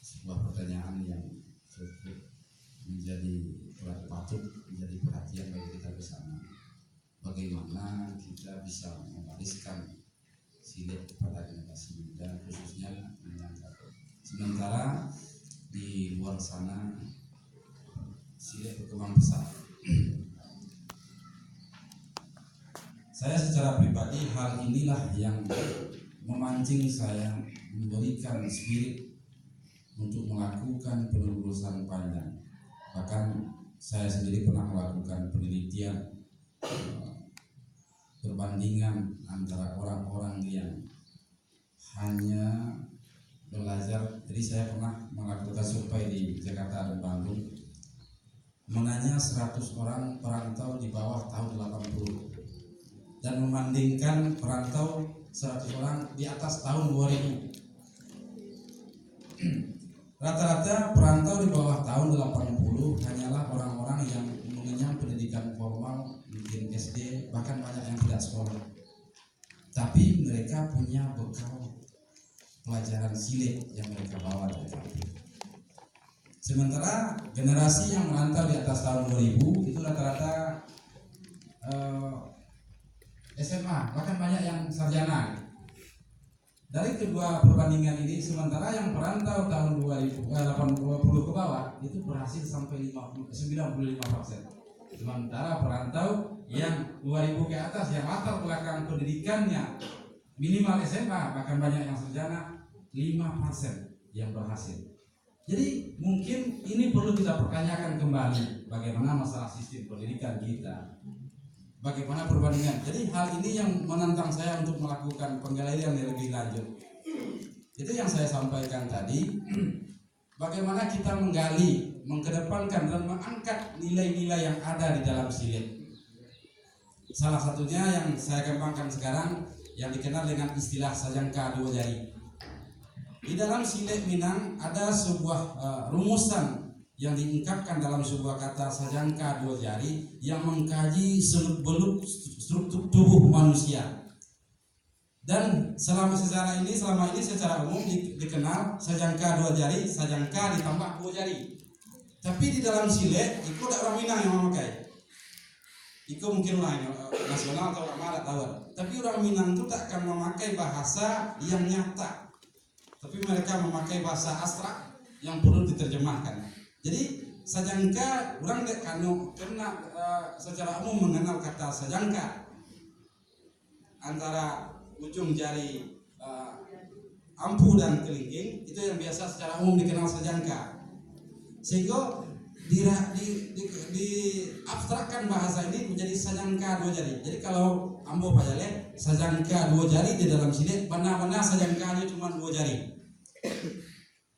sebuah pertanyaan yang cukup menjadi patut menjadi perhatian bagi kita bersama. Bagaimana kita bisa mewariskan silet kepada generasi muda, khususnya Minangkabau. Sementara di luar sana silet berkembang pesat. Saya secara pribadi hal inilah yang memancing saya memberikan spirit untuk melakukan penelusuran panjang. Bahkan saya sendiri pernah melakukan penelitian perbandingan antara orang-orang yang hanya belajar. Jadi saya pernah melakukan survei di Jakarta dan Bandung, menanya 100 orang perantau di bawah tahun 80 dan membandingkan perantau 100 orang di atas tahun 2000. Rata-rata perantau di bawah tahun 80 hanyalah orang-orang yang mengenyam pendidikan formal, mungkin SD, bahkan banyak yang tidak sekolah. Tapi mereka punya bekal pelajaran silet yang mereka bawa dari kampung. Sementara generasi yang merantau di atas tahun 2000 itu rata-rata SMA, bahkan banyak yang sarjana. Dari kedua perbandingan ini, sementara yang perantau tahun 2080 ke bawah itu berhasil sampai 95%. Sementara perantau yang 2000 ke atas yang latar belakang pendidikannya minimal SMA, bahkan banyak yang sarjana, 5% yang berhasil. Jadi mungkin ini perlu kita pertanyakan kembali bagaimana masalah sistem pendidikan kita. Bagaimana perbandingan? Jadi hal ini yang menantang saya untuk melakukan penggalian yang lebih lanjut. Itu yang saya sampaikan tadi. Bagaimana kita menggali, mengedepankan dan mengangkat nilai-nilai yang ada di dalam silet. Salah satunya yang saya kembangkan sekarang yang dikenal dengan istilah sajangka dua jari. Di dalam silet Minang ada sebuah rumusan yang diungkapkan dalam sebuah kata sajangka dua jari yang mengkaji seluk-beluk struktur tubuh manusia. Dan selama ini secara umum dikenal sajangka dua jari, sajangka ditambah dua jari. Tapi di dalam silet itu ada orang Minang yang memakai. Itu mungkin orang nasional atau orang mana tahu. Tapi orang Minang itu tak akan memakai bahasa yang nyata. Tapi mereka memakai bahasa abstrak yang perlu diterjemahkan. Jadi sajangka orang karena secara umum mengenal kata sajangka antara ujung jari ampuh dan kelingking, itu yang biasa secara umum dikenal sajangka. Sehingga di abstrakkan bahasa ini menjadi sajangka dua jari. Jadi kalau ambo pajale sajangka dua jari di dalam silet, benar-benar sajangkanya cuma dua jari.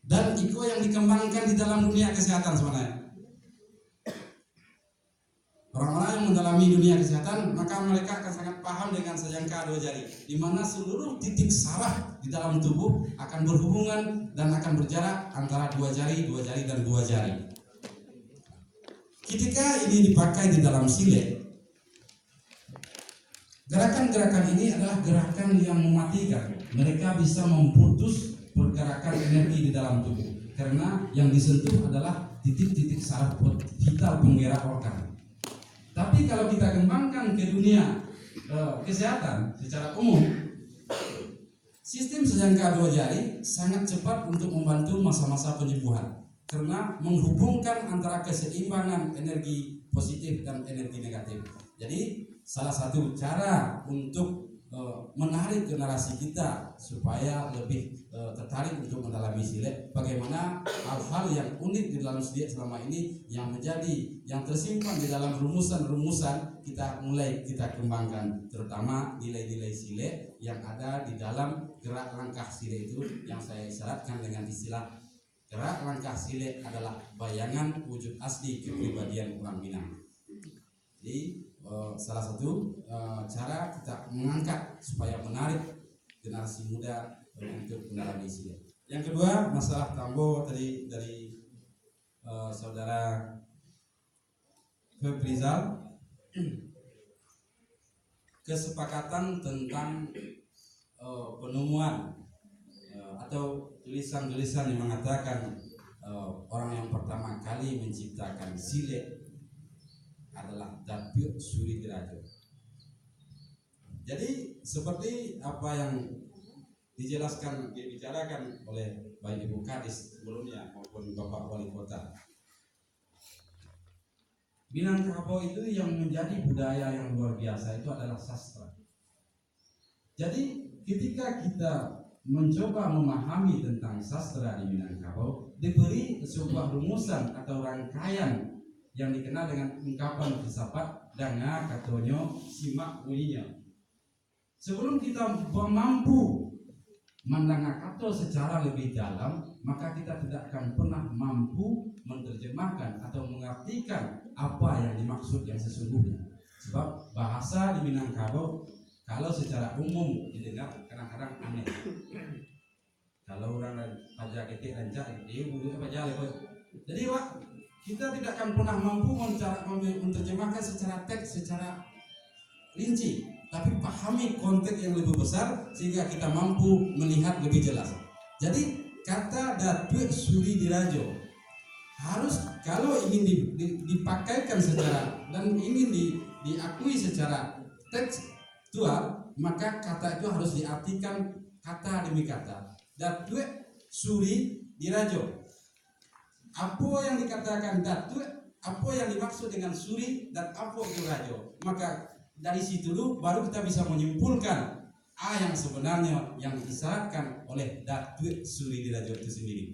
Dan itu yang dikembangkan di dalam dunia kesehatan sebenarnya. Orang-orang yang mendalami dunia kesehatan, maka mereka akan sangat paham dengan sajangka dua jari, di mana seluruh titik saraf di dalam tubuh akan berhubungan dan akan berjarak antara dua jari dan dua jari. Ketika ini dipakai di dalam silet, gerakan-gerakan ini adalah gerakan yang mematikan. Mereka bisa memutus pergerakan energi di dalam tubuh karena yang disentuh adalah titik-titik saraf vital penggerak organ. Tapi kalau kita kembangkan ke dunia kesehatan secara umum, sistem sajangka dua jari sangat cepat untuk membantu masa-masa penyembuhan karena menghubungkan antara keseimbangan energi positif dan energi negatif. Jadi salah satu cara untuk menarik generasi kita supaya lebih tertarik untuk mendalami silet, bagaimana hal-hal yang unik di dalam silet selama ini yang tersimpan di dalam rumusan-rumusan kita kembangkan, terutama nilai-nilai silet yang ada di dalam gerak langkah silet itu yang saya isyaratkan dengan istilah gerak langkah silet adalah bayangan wujud asli kepribadian orang Minang. Jadi salah satu cara kita mengangkat supaya menarik generasi muda untuk mendalami silet. Yang kedua, masalah tambo tadi dari saudara Febrizal, kesepakatan tentang penemuan atau tulisan-tulisan yang mengatakan orang yang pertama kali menciptakan sile adalah Datuk Suri Dirajo. Jadi seperti apa yang dibicarakan oleh baik Ibu Kadis sebelumnya maupun Bapak Wali Kota, Minangkabau itu yang menjadi budaya yang luar biasa itu adalah sastra. Jadi ketika kita mencoba memahami tentang sastra di Minangkabau, diberi sebuah rumusan atau rangkaian yang dikenal dengan ungkapan filsafat danga katonyo simak bunyinya. Sebelum kita mampu mendangakato secara lebih dalam, maka kita tidak akan pernah mampu menerjemahkan atau mengartikan apa yang dimaksud yang sesungguhnya. Sebab bahasa di Minangkabau kalau secara umum didengar kadang-kadang aneh. Kalau orang aja ketik rancak, dia butuh apa jalan. Jadi Pak, kita tidak akan pernah mampu menerjemahkan secara teks, secara rinci, tapi pahami konteks yang lebih besar sehingga kita mampu melihat lebih jelas. Jadi kata Datuk Suri Dirajo harus kalau ingin dipakaikan secara dan ingin diakui secara tekstual, maka kata itu harus diartikan kata demi kata. Datuk Suri Dirajo, apa yang dikatakan Datuk, apa yang dimaksud dengan Suri dan apa itu Rajo, maka dari situ dulu baru kita bisa menyimpulkan yang sebenarnya yang disyaratkan oleh Datuk Suri Dirajo itu sendiri.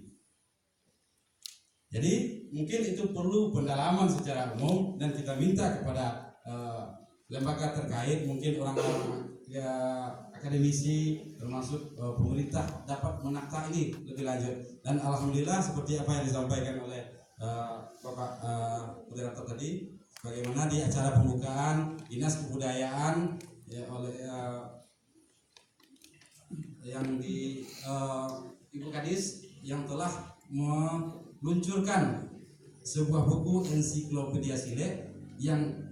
Jadi mungkin itu perlu pendalaman secara umum dan kita minta kepada lembaga terkait, mungkin orang-orang akademisi termasuk pemerintah dapat menata ini lebih lanjut. Dan alhamdulillah seperti apa yang disampaikan oleh Bapak moderator tadi, bagaimana di acara pembukaan Dinas Kebudayaan ya, oleh yang di Ibu Kadis yang telah meluncurkan sebuah buku ensiklopedia Sile yang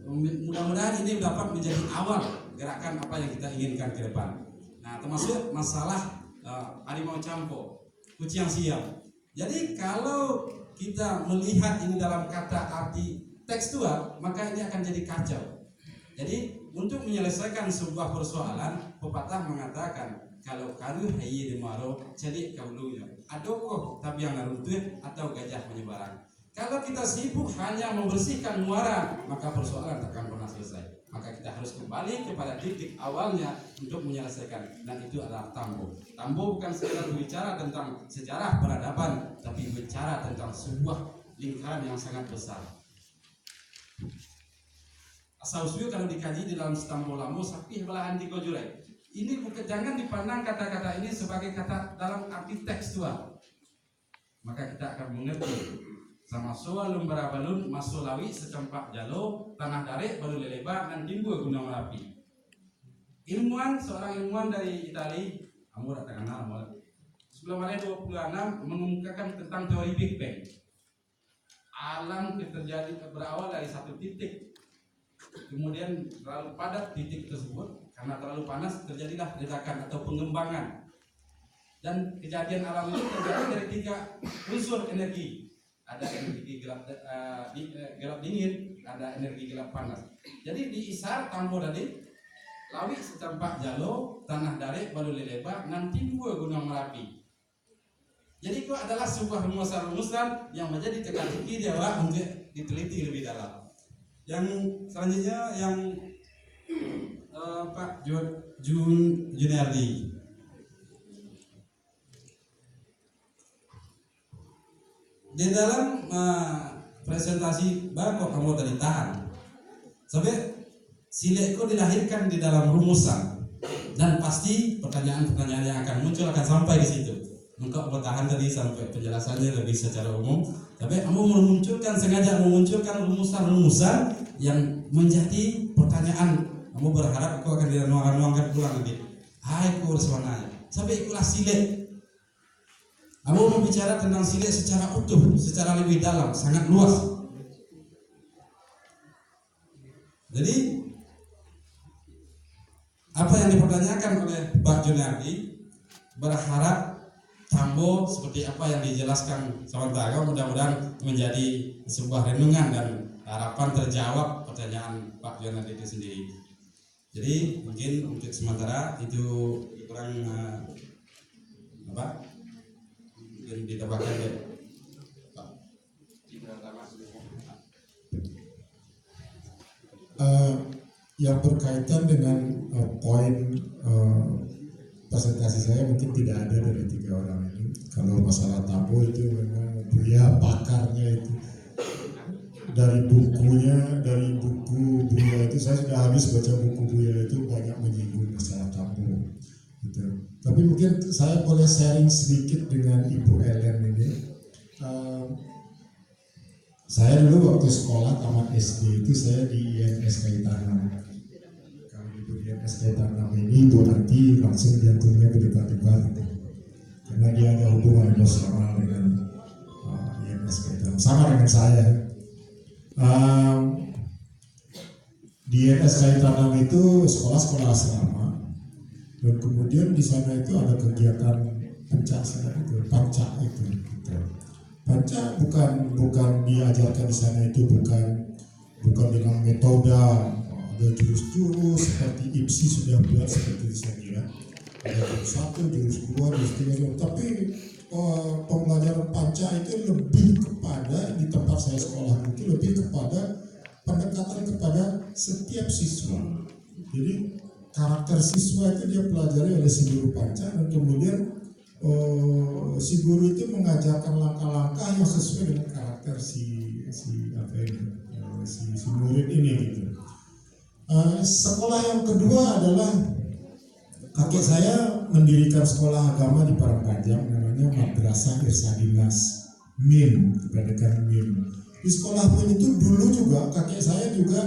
mudah-mudahan ini dapat menjadi awal gerakan apa yang kita inginkan ke depan. Nah, termasuk masalah harimau campo, kucing siam. Jadi kalau kita melihat ini dalam kata arti tekstual, maka ini akan jadi kacau. Jadi untuk menyelesaikan sebuah persoalan, pepatah mengatakan kalau karu hayi demaro jadi kaulunya adoko tapi yang naruntuh atau gajah menyebarang. Kalau kita sibuk hanya membersihkan muara, maka persoalan tak akan pernah selesai. Maka kita harus kembali kepada titik awalnya untuk menyelesaikan, dan itu adalah Tambo. Tambo bukan sekedar berbicara tentang sejarah peradaban, tapi bicara tentang sebuah lingkaran yang sangat besar. Asal-usul kalau dikaji di dalam Tambo Lamo, sapi belahan tiga jurai. Ini bukan, jangan dipandang kata-kata ini sebagai kata dalam arti tekstual. Maka kita akan mengerti sama soal lembara balun masolawi secempak jalo tanah darek baru leleba dan timbul gunung Merapi. Seorang ilmuwan dari Itali, kamu tak kenal, sebelum ada 26 mengumumkan tentang teori Big Bang. Alam terjadi berawal dari satu titik, kemudian terlalu padat titik tersebut, karena terlalu panas terjadilah ledakan atau pengembangan. Dan kejadian alam ini terjadi dari 3 unsur energi. Ada energi gelap dingin, ada energi gelap panas. Jadi di Isar Tambo tadi, lawi secempak jalo, tanah darek baru leleba, nanti timbul gunung Merapi. Jadi itu adalah sebuah rumusan-rumusan yang menjadi teka-teki dia untuk diteliti lebih dalam. Yang selanjutnya yang Pak Juniardi. Di dalam presentasi Bako kamu tadi tahan sampai Sile itu dilahirkan di dalam rumusan, dan pasti pertanyaan-pertanyaan yang akan muncul akan sampai di situ. Engkau bertahan tadi sampai penjelasannya lebih secara umum, tapi kamu sengaja memunculkan rumusan-rumusan yang menjadi pertanyaan. Kamu berharap kau akan dinuangkan pulang nanti. Hai kurs warnanya. Sampai ikulah Sile. Kamu berbicara tentang Sile secara utuh, secara lebih dalam, sangat luas. Jadi apa yang dipertanyakan oleh Pak Juniardi, berharap Tambo seperti apa yang dijelaskan sementara, mudah-mudahan menjadi sebuah renungan dan harapan terjawab pertanyaan Pak Jonathan itu sendiri. Jadi mungkin untuk sementara itu kurang mungkin ditambahkan ya Pak. Yang berkaitan dengan poin presentasi saya mungkin tidak ada dari 3 orang ini. Kalau masalah Tambo itu memang Buya pakarnya itu. Dari bukunya, dari buku Buya itu saya sudah habis baca buku Buya itu, banyak menyinggung masalah Tambo. Gitu. Tapi mungkin saya boleh sharing sedikit dengan Ibu Ellen ini. Saya dulu waktu sekolah tamat SD itu saya di IMS Kaitanam. Kalau di IMS Kaitanam ini Bu Nanti langsung jantungnya berdebar-debar karena dia ada hubungan emosional dengan IMS Kaitanam, sama dengan saya. Di IMS Kaitanam itu sekolah asrama, dan kemudian di sana itu ada kegiatan pencak itu, pancak itu. Panca bukan diajarkan di sana itu bukan dengan metode ada jurus-jurus seperti IPSI sudah buat seperti di sana, ada jurus 1, jurus 2, jurus 3, tapi pembelajaran panca itu lebih kepada, di tempat saya sekolah itu lebih kepada pendekatan kepada setiap siswa. Jadi karakter siswa itu dia pelajari oleh si guru panca, dan kemudian si guru itu mengajarkan langkah-langkah yang sesuai dengan karakter si murid ini gitu. Sekolah yang kedua adalah kakek saya mendirikan sekolah agama di Parangpanjang, namanya Madrasah Irsadinas MIN, kebenakan MIN. Di sekolah MIN itu dulu juga kakek saya juga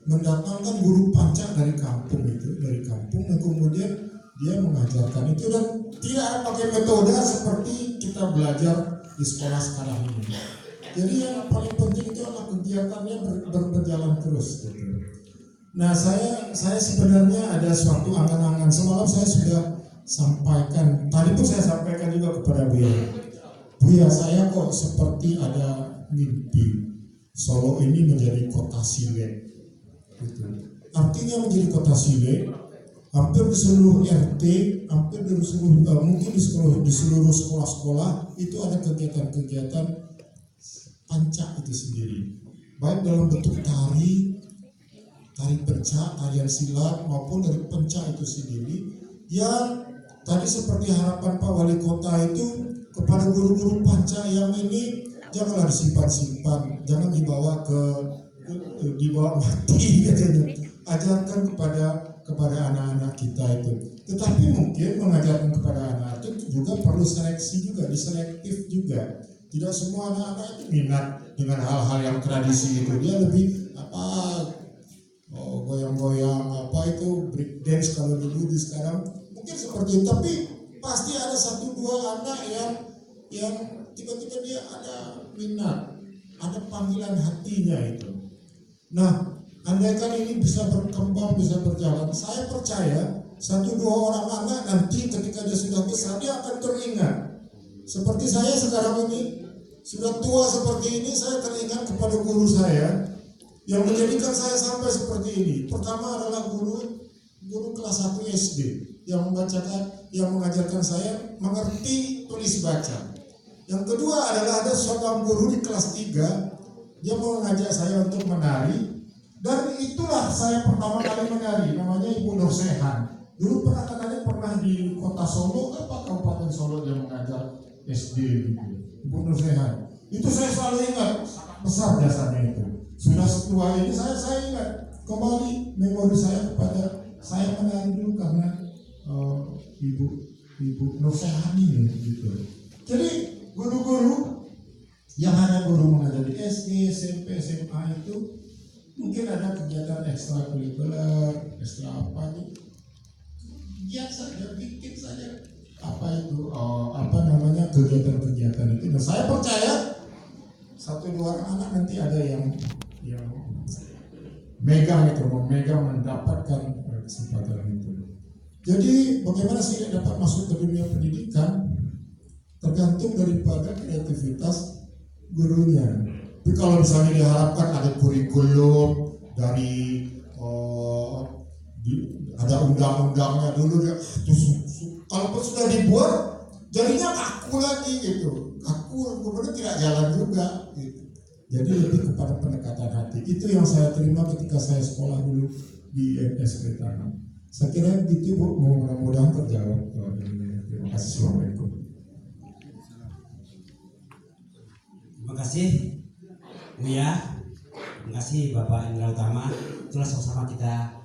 mendatangkan guru panca dari kampung, dan kemudian dia mengajarkan itu, dan tidak pakai metode seperti kita belajar di sekolah sekarang ini. Jadi yang paling penting itu adalah kegiatannya berjalan terus gitu. Nah saya sebenarnya ada suatu angan-angan, semalam saya sudah sampaikan, tadi pun saya sampaikan juga kepada Buya, saya kok seperti ada mimpi Solo ini menjadi kota silet gitu. Artinya menjadi kota silet, hampir di seluruh RT, hampir di seluruh mungkin di seluruh sekolah-sekolah itu ada kegiatan-kegiatan pancak itu sendiri, baik dalam bentuk tari pencak, tarian silat, maupun dari pencak itu sendiri, yang tadi seperti harapan Pak Wali Kota itu kepada guru-guru pancak yang ini janganlah disimpan-simpan, jangan dibawa mati katanya. Ajarkan kepada anak-anak kita itu. Tetapi mungkin mengajarkan kepada anak itu juga perlu seleksi juga, diselektif juga. Tidak semua anak-anak itu minat dengan hal-hal yang tradisi itu. Dia lebih goyang-goyang itu break dance kalau dulu, di sekarang mungkin seperti itu. Tapi pasti ada 1-2 anak yang tiba-tiba dia ada minat, ada panggilan hatinya itu. Nah, andaikan ini bisa berkembang, bisa berjalan, saya percaya 1-2 orang anak nanti ketika dia sudah besar, dia akan teringat. Seperti saya sekarang ini, sudah tua seperti ini, saya teringat kepada guru saya yang menjadikan saya sampai seperti ini. Pertama adalah guru kelas 1 SD yang mengajarkan saya mengerti tulis baca. Yang kedua adalah ada seorang guru di kelas 3, dia mengajak saya untuk menari. Dan itulah saya pertama kali menari, namanya Ibu Nur Sehan. Dulu pernah di kota Solo, Kabupaten Solo, dia mengajar SD gitu. Ibu Nur Sehan. Itu saya selalu ingat, sangat besar jasanya itu. Sudah setua ini saya ingat kembali memori saya kepada saya menari dulu karena Ibu Nur Sehan ini gitu. Jadi guru-guru yang hanya guru mengajar di SD, SMP, SMA itu mungkin ada kegiatan ekstrakurikuler, ekstra apa gitu. Biasa saja, bikin saja kegiatan-kegiatan itu. Dan saya percaya 1-2 anak nanti ada yang memegang mendapatkan kesempatan itu. Jadi bagaimana sih dapat masuk ke dunia pendidikan? tergantung daripada kreativitas gurunya. Tapi kalau misalnya diharapkan ada kurikulum dari ada undang-undangnya dulu ya, kalau sudah dibuat jadinya kaku lagi gitu, kaku kemudian tidak jalan juga gitu. Jadi lebih kepada pendekatan hati. Itu yang saya terima ketika saya sekolah dulu di MSP Tanam. Saya kira gitu Bu, mudah-mudahan terjawab. Terima kasih. Assalamualaikum. Terima kasih Buya, terima kasih Bapak Indra Utama. Itulah sama-sama kita